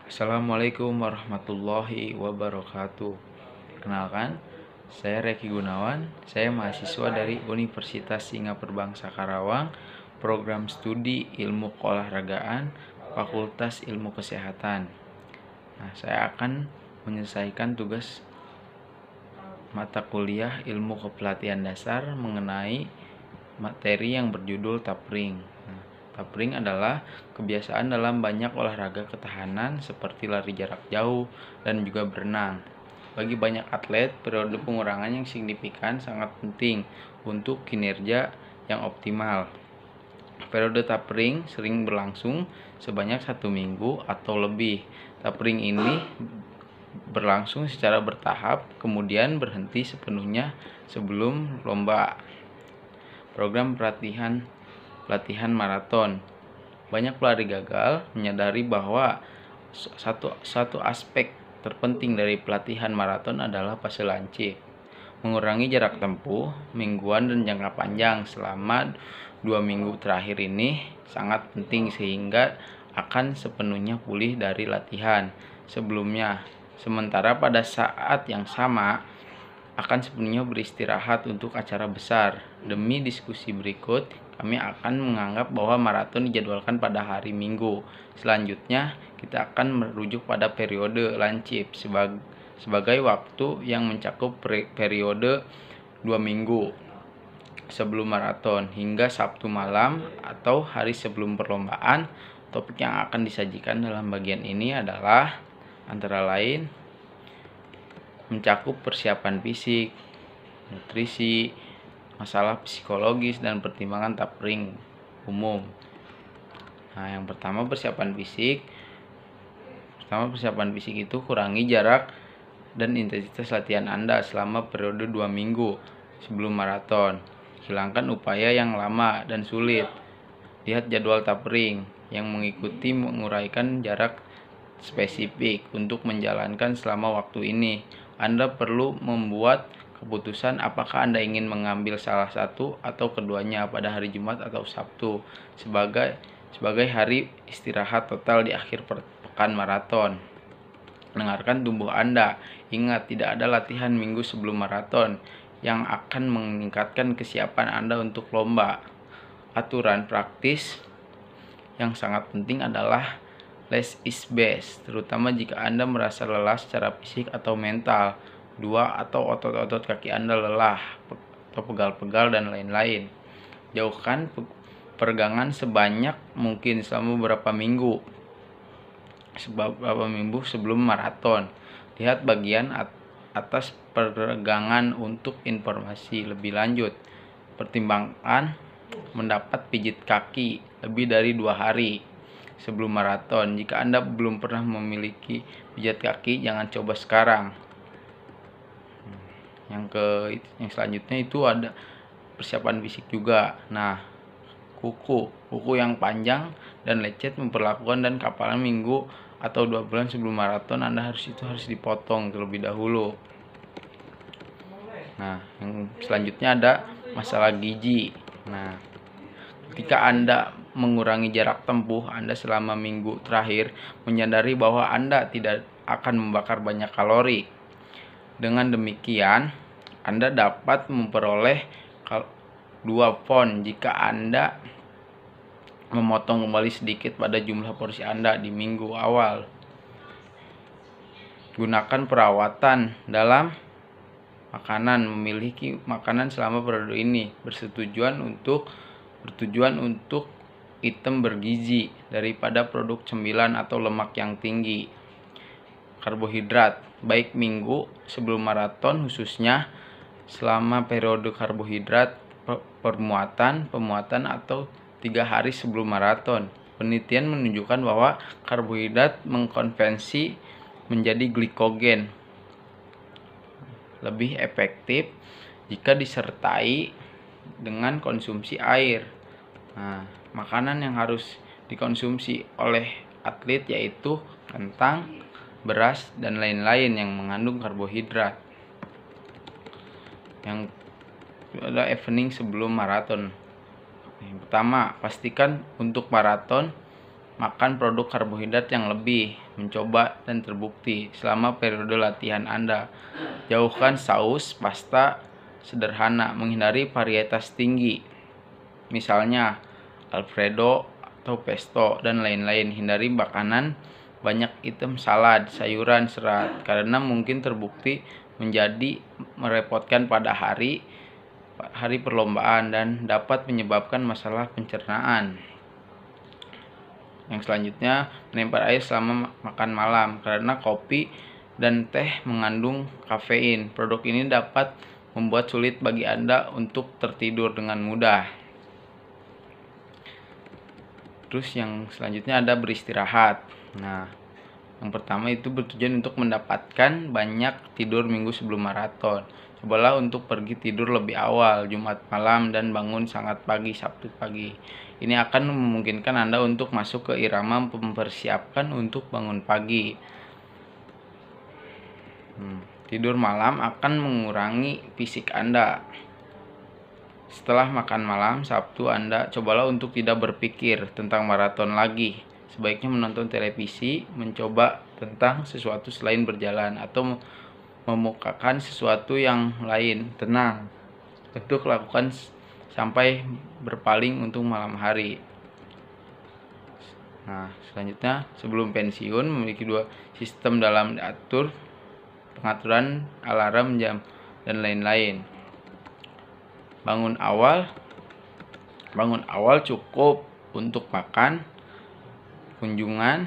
Assalamualaikum warahmatullahi wabarakatuh. Kenalkan, saya Reki Gunawan. Saya mahasiswa dari Universitas Singapura Karawang, program studi Ilmu Keolahragaan, Fakultas Ilmu Kesehatan. Saya akan menyelesaikan tugas mata kuliah Ilmu Kepelatihan Dasar mengenai materi yang berjudul tapering. Tapering adalah kebiasaan dalam banyak olahraga ketahanan seperti lari jarak jauh dan juga berenang. Bagi banyak atlet, periode pengurangan yang signifikan sangat penting untuk kinerja yang optimal. Periode tapering sering berlangsung sebanyak 1 minggu atau lebih. Tapering ini berlangsung secara bertahap, kemudian berhenti sepenuhnya sebelum lomba. Program pelatihan maraton. Banyak pelari gagal menyadari bahwa satu aspek terpenting dari pelatihan maraton adalah fase lancip. Mengurangi jarak tempuh mingguan dan jangka panjang selama 2 minggu terakhir ini sangat penting sehingga akan sepenuhnya pulih dari latihan sebelumnya. Sementara pada saat yang sama akan sepenuhnya beristirahat untuk acara besar. Demi diskusi berikut, kami akan menganggap bahwa maraton dijadwalkan pada hari Minggu. Selanjutnya, kita akan merujuk pada periode lancip sebagai waktu yang mencakup periode 2 minggu sebelum maraton hingga Sabtu malam atau hari sebelum perlombaan. Topik yang akan disajikan dalam bagian ini adalah antara lain mencakup persiapan fisik, nutrisi, masalah psikologis, dan pertimbangan tapering umum. Yang pertama persiapan fisik. Itu kurangi jarak dan intensitas latihan Anda selama periode 2 minggu sebelum maraton. Hilangkan upaya yang lama dan sulit. Lihat jadwal tapering yang mengikuti menguraikan jarak spesifik untuk menjalankan selama waktu ini. Anda perlu membuat keputusan apakah Anda ingin mengambil salah satu atau keduanya pada hari Jumat atau Sabtu sebagai hari istirahat total di akhir pekan maraton. Dengarkan tubuh Anda. Ingat, tidak ada latihan minggu sebelum maraton yang akan meningkatkan kesiapan Anda untuk lomba. Aturan praktis yang sangat penting adalah less is best, terutama jika Anda merasa lelah secara fisik atau mental. Atau otot-otot kaki Anda lelah atau pegal-pegal dan lain-lain. Jauhkan peregangan sebanyak mungkin selama beberapa minggu sebelum maraton. Lihat bagian atas peregangan untuk informasi lebih lanjut. Pertimbangkan mendapat pijit kaki lebih dari 2 hari sebelum maraton. Jika Anda belum pernah memiliki pijat kaki, jangan coba sekarang. Yang selanjutnya itu ada persiapan fisik juga. Kuku yang panjang dan lecet memperlakukan dan kapalan minggu atau 2 bulan sebelum maraton Anda harus dipotong terlebih dahulu. Yang selanjutnya ada masalah gizi. Ketika Anda mengurangi jarak tempuh Anda selama minggu terakhir, menyadari bahwa Anda tidak akan membakar banyak kalori. Dengan demikian, Anda dapat memperoleh 2 pound jika Anda memotong kembali sedikit pada jumlah porsi Anda di minggu awal. Gunakan perawatan dalam makanan. Memiliki makanan selama periode ini bertujuan untuk item bergizi daripada produk cemilan atau lemak yang tinggi. Karbohidrat, baik minggu sebelum maraton khususnya selama periode karbohidrat pemuatan atau 3 hari sebelum maraton. Penelitian menunjukkan bahwa karbohidrat mengkonversi menjadi glikogen lebih efektif jika disertai dengan konsumsi air. Makanan yang harus dikonsumsi oleh atlet yaitu kentang, beras, dan lain-lain yang mengandung karbohidrat. Yang ada evening sebelum maraton. Yang pertama, pastikan untuk maraton makan produk karbohidrat yang lebih, mencoba dan terbukti selama periode latihan Anda. Jauhkan saus, pasta sederhana, menghindari varietas tinggi, misalnya Alfredo atau pesto dan lain-lain. Hindari makanan banyak item salad, sayuran, serat, karena mungkin terbukti menjadi merepotkan pada hari perlombaan dan dapat menyebabkan masalah pencernaan. Yang selanjutnya, menempel air selama makan malam, karena kopi dan teh mengandung kafein. Produk ini dapat membuat sulit bagi Anda untuk tertidur dengan mudah. Terus yang selanjutnya ada beristirahat. Nah, yang pertama itu bertujuan untuk mendapatkan banyak tidur minggu sebelum maraton. Cobalah untuk pergi tidur lebih awal Jumat malam dan bangun sangat pagi Sabtu pagi. Ini akan memungkinkan Anda untuk masuk ke irama mempersiapkan untuk bangun pagi. Tidur malam akan mengurangi fisik Anda. Setelah makan malam Sabtu, Anda cobalah untuk tidak berpikir tentang maraton lagi. Sebaiknya menonton televisi, mencoba tentang sesuatu selain berjalan, atau memukakan sesuatu yang lain. Tenang untuk lakukan sampai berpaling untuk malam hari. Nah, selanjutnya, sebelum pensiun memiliki 2 sistem dalam diatur, pengaturan alarm jam dan lain-lain. Bangun awal cukup untuk makan, kunjungan,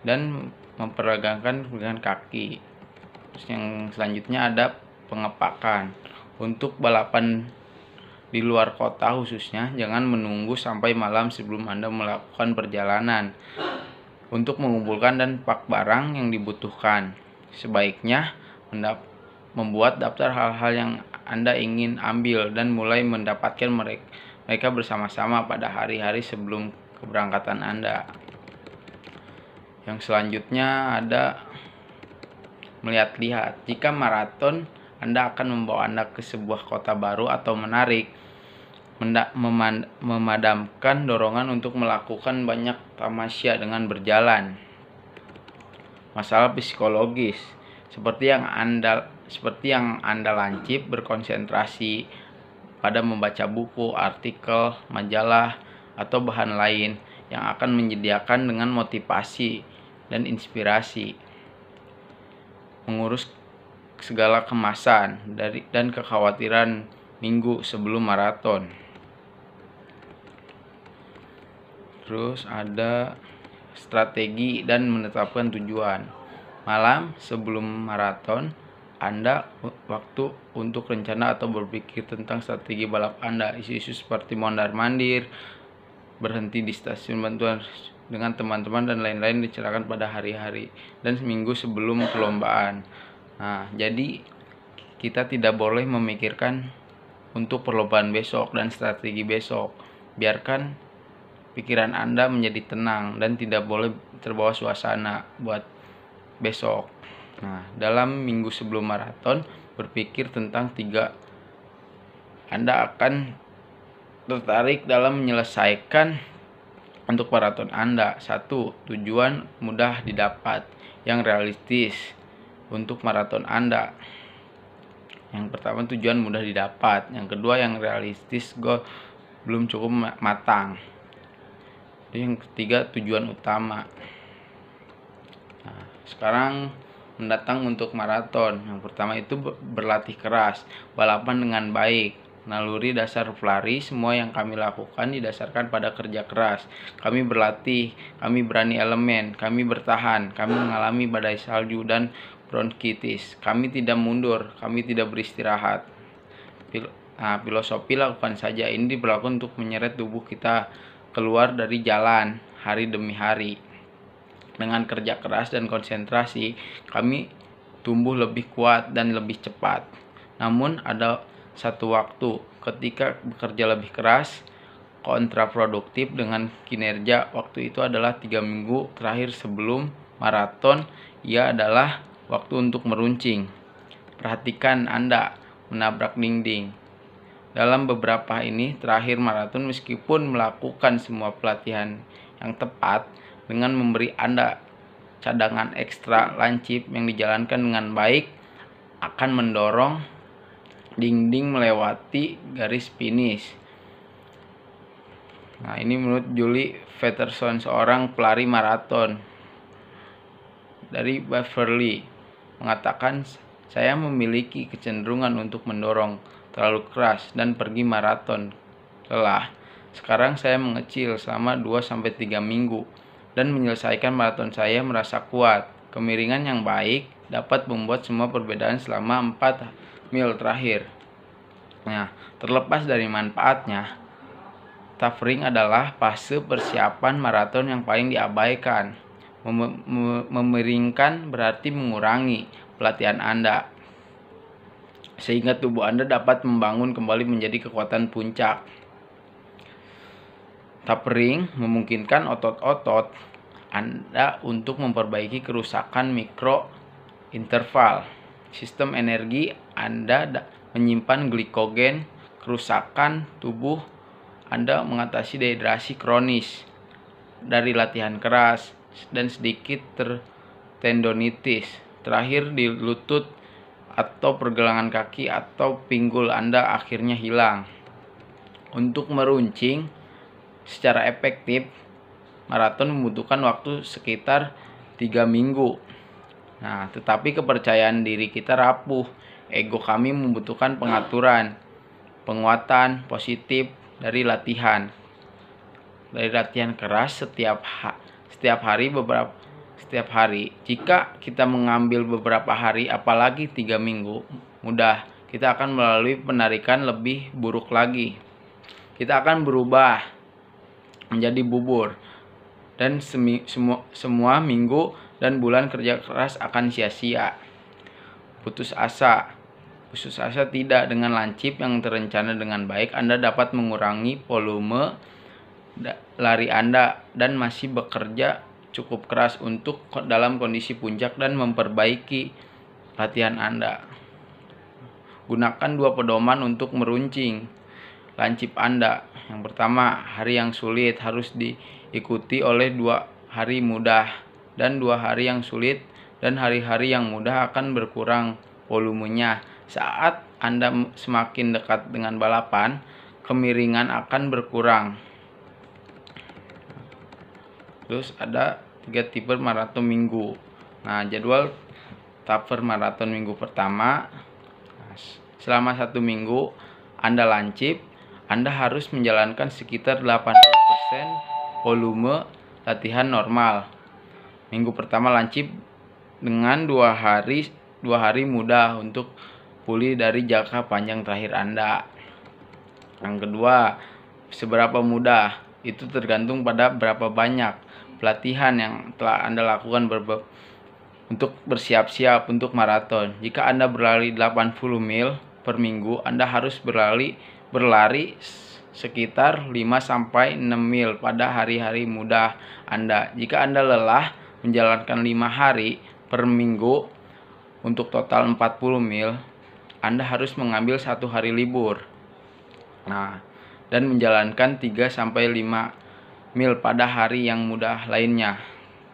dan memperagakan dengan kaki. Terus yang selanjutnya ada pengepakan. Untuk balapan di luar kota khususnya, jangan menunggu sampai malam sebelum Anda melakukan perjalanan untuk mengumpulkan dan pak barang yang dibutuhkan. Sebaiknya membuat daftar hal-hal yang Anda ingin ambil dan mulai mendapatkan mereka bersama-sama pada hari-hari sebelum keberangkatan Anda. Yang selanjutnya ada melihat-lihat. Jika maraton, Anda akan membawa Anda ke sebuah kota baru atau menarik, memadamkan dorongan untuk melakukan banyak tamasya dengan berjalan. Masalah psikologis, seperti yang Anda lancip berkonsentrasi pada membaca buku, artikel, majalah, atau bahan lain yang akan menyediakan dengan motivasi dan inspirasi. Mengurus segala kemasan dan kekhawatiran minggu sebelum maraton. Terus ada strategi dan menetapkan tujuan. Malam sebelum maraton, Anda waktu untuk rencana atau berpikir tentang strategi balap Anda. Isu-isu seperti mondar-mandir, berhenti di stasiun bantuan dengan teman-teman dan lain-lain dicarakan pada hari-hari dan seminggu sebelum perlombaan. Nah, jadi kita tidak boleh memikirkan untuk perlombaan besok dan strategi besok. Biarkan pikiran Anda menjadi tenang dan tidak boleh terbawa suasana buat besok. Nah, dalam minggu sebelum maraton, berpikir tentang 3 Anda akan tertarik dalam menyelesaikan untuk maraton Anda. 1. Tujuan mudah didapat yang realistis untuk maraton Anda. Yang pertama, tujuan mudah didapat. Yang kedua, yang realistis, goal belum cukup matang. Yang ketiga, tujuan utama. Nah, sekarang mendatang untuk maraton. Yang pertama itu berlatih keras, balapan dengan baik. Naluri dasar pelari, semua yang kami lakukan didasarkan pada kerja keras. Kami berlatih, kami berani elemen, kami bertahan, kami mengalami badai salju dan bronkitis. Kami tidak mundur, kami tidak beristirahat. Filosofi lakukan saja ini berlaku untuk menyeret tubuh kita keluar dari jalan hari demi hari. Dengan kerja keras dan konsentrasi, kami tumbuh lebih kuat dan lebih cepat. Namun ada satu waktu ketika bekerja lebih keras kontraproduktif dengan kinerja. Waktu itu adalah 3 minggu terakhir sebelum maraton. Ia adalah waktu untuk meruncing. Perhatikan Anda menabrak dinding, Dalam beberapa ini terakhir maraton, meskipun melakukan semua pelatihan yang tepat dengan memberi Anda cadangan ekstra lancip yang dijalankan dengan baik, akan mendorong dinding melewati garis finish. Nah, ini menurut Julie Peterson, seorang pelari maraton dari Beverly, mengatakan, "Saya memiliki kecenderungan untuk mendorong terlalu keras dan pergi maraton lelah. Sekarang saya mengecil selama 2-3 minggu dan menyelesaikan maraton saya merasa kuat. Kemiringan yang baik dapat membuat semua perbedaan selama 4 mil terakhir." Nah, terlepas dari manfaatnya, tapering adalah fase persiapan maraton yang paling diabaikan. Memiringkan berarti mengurangi pelatihan Anda, sehingga tubuh Anda dapat membangun kembali menjadi kekuatan puncak. Tapering memungkinkan otot-otot Anda untuk memperbaiki kerusakan mikro interval. Sistem energi Anda menyimpan glikogen. Kerusakan tubuh Anda mengatasi dehidrasi kronis dari latihan keras dan sedikit tendonitis terakhir di lutut atau pergelangan kaki atau pinggul Anda akhirnya hilang. Untuk meruncing secara efektif, maraton membutuhkan waktu sekitar 3 minggu. Nah, tetapi kepercayaan diri kita rapuh. Ego kami membutuhkan pengaturan, penguatan positif dari latihan keras setiap hari. Jika kita mengambil beberapa hari, apalagi 3 minggu, mudah kita akan melalui penarikan lebih buruk lagi. Kita akan berubah menjadi bubur, dan semua minggu dan bulan kerja keras akan sia-sia. Putus asa tidak. Dengan lancip yang terencana dengan baik, Anda dapat mengurangi volume lari Anda dan masih bekerja cukup keras untuk dalam kondisi puncak dan memperbaiki latihan Anda. Gunakan 2 pedoman untuk meruncing lancip Anda. Yang pertama, hari yang sulit harus diikuti oleh 2 hari mudah, dan 2 hari yang sulit dan hari-hari yang mudah akan berkurang volumenya. Saat Anda semakin dekat dengan balapan, kemiringan akan berkurang. Terus ada 3 tipe maraton minggu. Nah, jadwal taper maraton minggu pertama. Selama 1 minggu Anda lancip, Anda harus menjalankan sekitar 80% volume latihan normal. Minggu pertama lancip dengan 2 hari mudah untuk pulih dari jangka panjang terakhir Anda. Yang kedua, seberapa mudah itu tergantung pada berapa banyak pelatihan yang telah Anda lakukan untuk bersiap-siap untuk maraton. Jika Anda berlari 80 mil per minggu, Anda harus berlari sekitar 5-6 mil pada hari-hari mudah Anda. Jika Anda lelah menjalankan 5 hari per minggu untuk total 40 mil, Anda harus mengambil 1 hari libur. Nah, dan menjalankan 3-5 mil pada hari yang mudah lainnya.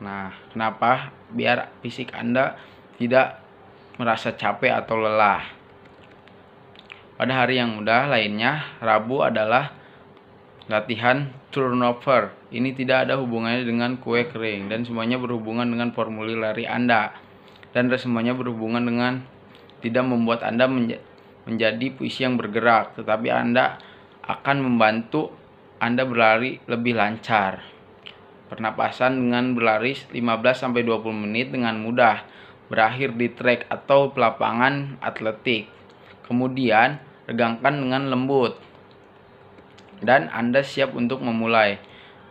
Nah, kenapa? Biar fisik Anda tidak merasa capek atau lelah. Pada hari yang mudah lainnya, Rabu adalah latihan turnover. Ini tidak ada hubungannya dengan kue kering, dan semuanya berhubungan dengan formulir lari Anda. Dan semuanya berhubungan dengan tidak membuat Anda menjadi puisi yang bergerak, tetapi Anda akan membantu Anda berlari lebih lancar. Pernapasan dengan berlari 15-20 menit dengan mudah, berakhir di trek atau lapangan atletik. Kemudian regangkan dengan lembut, dan Anda siap untuk memulai.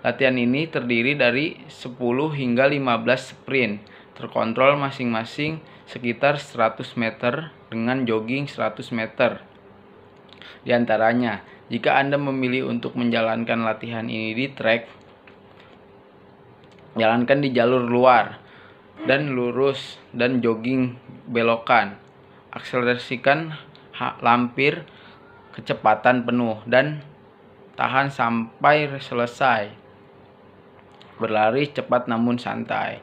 Latihan ini terdiri dari 10 hingga 15 sprint terkontrol masing-masing sekitar 100 meter dengan jogging 100 meter. Di antaranya, jika Anda memilih untuk menjalankan latihan ini di trek, jalankan di jalur luar dan lurus dan jogging belokan. Akselerasikan lampir kecepatan penuh dan tahan sampai selesai. Berlari cepat namun santai.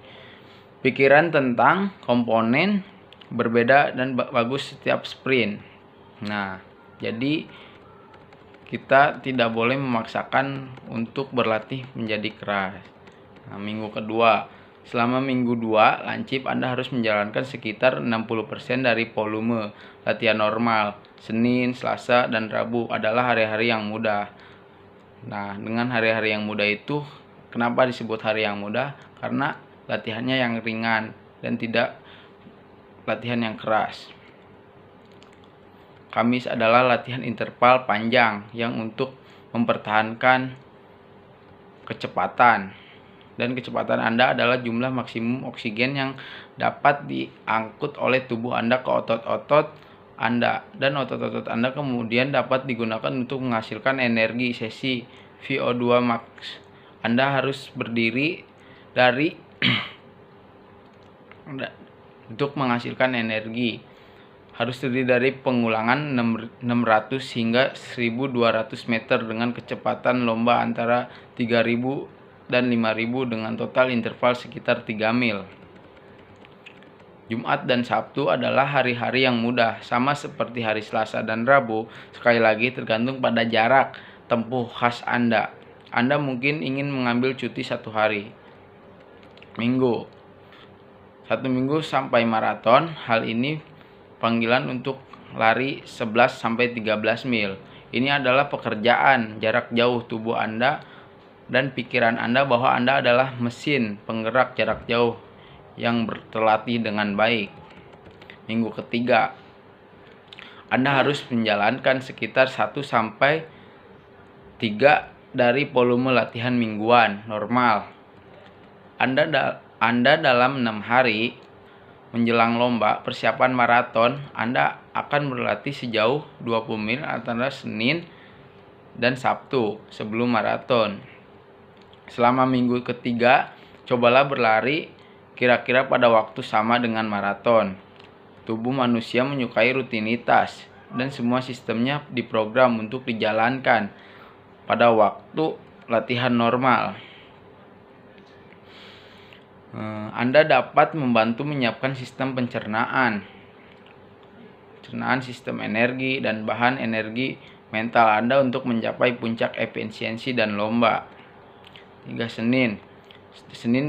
Pikiran tentang komponen berbeda dan bagus setiap sprint. Nah, jadi kita tidak boleh memaksakan untuk berlatih menjadi keras. Nah, minggu kedua. Selama minggu 2 lancip, Anda harus menjalankan sekitar 60% dari volume latihan normal. Senin, Selasa, dan Rabu adalah hari-hari yang mudah. Nah, dengan hari-hari yang mudah itu, kenapa disebut hari yang mudah? Karena latihannya yang ringan dan tidak latihan yang keras. Kamis adalah latihan interval panjang yang untuk mempertahankan kecepatan. Dan kecepatan Anda adalah jumlah maksimum oksigen yang dapat diangkut oleh tubuh Anda ke otot-otot Anda. Dan otot-otot Anda kemudian dapat digunakan untuk menghasilkan energi sesi VO2 max. Anda harus berdiri dari untuk menghasilkan energi. Harus terdiri dari pengulangan 600 hingga 1200 meter dengan kecepatan lomba antara 3000 dan 5000 dengan total interval sekitar 3 mil. Jumat dan Sabtu adalah hari-hari yang mudah, sama seperti hari Selasa dan Rabu. Sekali lagi tergantung pada jarak tempuh khas Anda. Anda mungkin ingin mengambil cuti 1 hari. Minggu. 1 minggu sampai maraton. Hal ini panggilan untuk lari 11-13 mil. Ini adalah pekerjaan jarak jauh tubuh Anda dan pikiran Anda bahwa Anda adalah mesin penggerak jarak jauh yang terlatih dengan baik. Minggu ketiga, Anda harus menjalankan sekitar 1-3 dari volume latihan mingguan normal. Anda dalam 6 hari menjelang lomba persiapan maraton, Anda akan berlatih sejauh 20 mil antara Senin dan Sabtu sebelum maraton. Selama minggu ketiga, cobalah berlari kira-kira pada waktu sama dengan maraton. Tubuh manusia menyukai rutinitas dan semua sistemnya diprogram untuk dijalankan pada waktu latihan normal. Anda dapat membantu menyiapkan sistem pencernaan, sistem energi, dan bahan energi mental Anda untuk mencapai puncak efisiensi dan lomba. Hingga Senin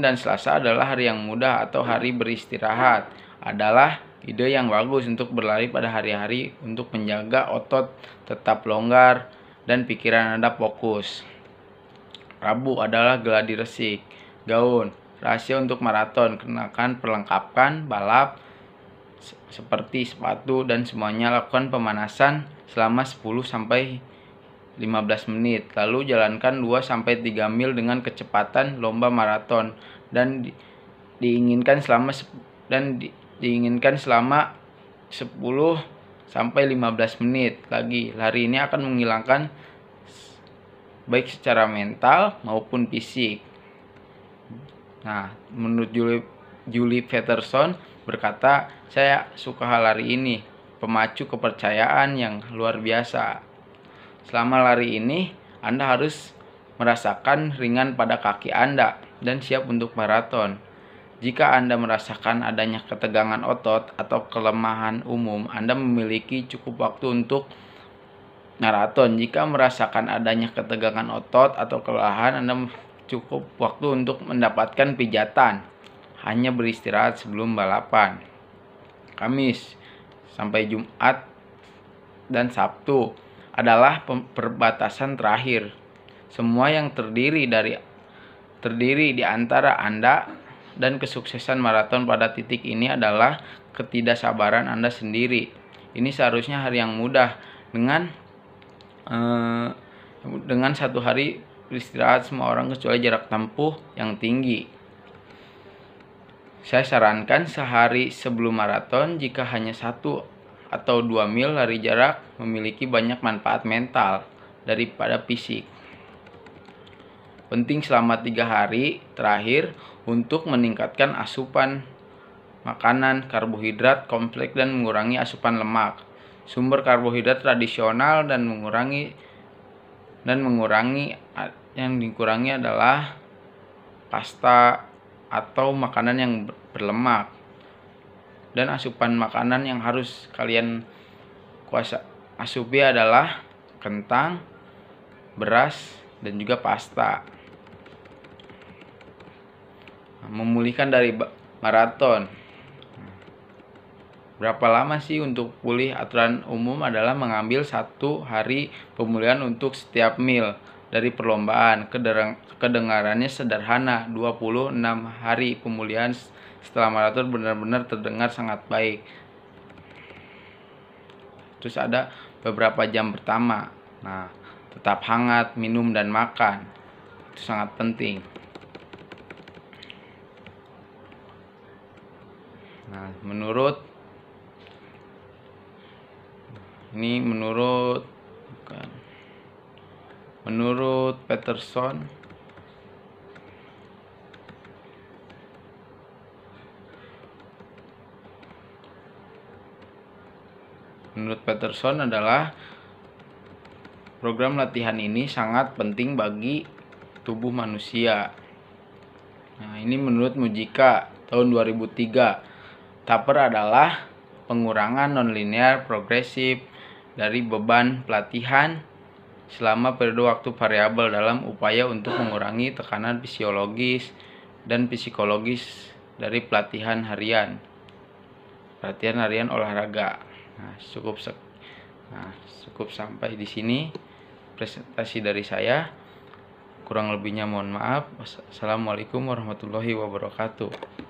dan Selasa adalah hari yang mudah atau hari beristirahat. Adalah ide yang bagus untuk berlari pada hari-hari untuk menjaga otot tetap longgar dan pikiran Anda fokus. Rabu adalah gladi resik, gaun, rahasia untuk maraton. Kenakan perlengkapan balap seperti sepatu dan semuanya. Lakukan pemanasan selama 10-15 menit. Lalu jalankan 2-3 mil dengan kecepatan lomba maraton dan diinginkan selama 10-15 menit lagi. Lari ini akan menghilangkan baik secara mental maupun fisik. Nah, menurut Julie Peterson berkata, "Saya suka lari ini, pemacu kepercayaan yang luar biasa." Selama lari ini, Anda harus merasakan ringan pada kaki Anda dan siap untuk maraton. Jika Anda merasakan adanya ketegangan otot atau kelemahan umum, Anda memiliki cukup waktu untuk maraton. Jika merasakan adanya ketegangan otot atau kelelahan, Anda cukup waktu untuk mendapatkan pijatan. Hanya beristirahat sebelum balapan. Kamis sampai Jumat dan Sabtu adalah perbatasan terakhir. Semua yang terdiri di antara Anda dan kesuksesan maraton pada titik ini adalah ketidaksabaran Anda sendiri. Ini seharusnya hari yang mudah dengan 1 hari beristirahat semua orang kecuali jarak tempuh yang tinggi. Saya sarankan sehari sebelum maraton. Jika hanya 1 atau 2 mil lari jarak memiliki banyak manfaat mental daripada fisik. Penting selama 3 hari terakhir untuk meningkatkan asupan makanan karbohidrat kompleks dan mengurangi asupan lemak. sumber karbohidrat tradisional dan yang dikurangi adalah pasta atau makanan yang berlemak. Dan asupan makanan yang harus kalian asupi adalah kentang, beras, dan juga pasta. Memulihkan dari maraton. Berapa lama sih untuk pulih? Aturan umum adalah mengambil 1 hari pemulihan untuk setiap meal dari perlombaan. Kedengarannya sederhana, 26 hari pemulihan setelah maraton benar-benar terdengar sangat baik. Terus ada beberapa jam pertama. Nah, tetap hangat, minum dan makan. Itu sangat penting. Nah, menurut Peterson, adalah program latihan ini sangat penting bagi tubuh manusia. Nah, ini menurut Mujika tahun 2003. Taper adalah pengurangan nonlinear progresif dari beban pelatihan selama periode waktu variabel dalam upaya untuk mengurangi tekanan fisiologis dan psikologis dari pelatihan harian olahraga. Nah, cukup sampai di sini presentasi dari saya. Kurang lebihnya mohon maaf. Assalamualaikum warahmatullahi wabarakatuh.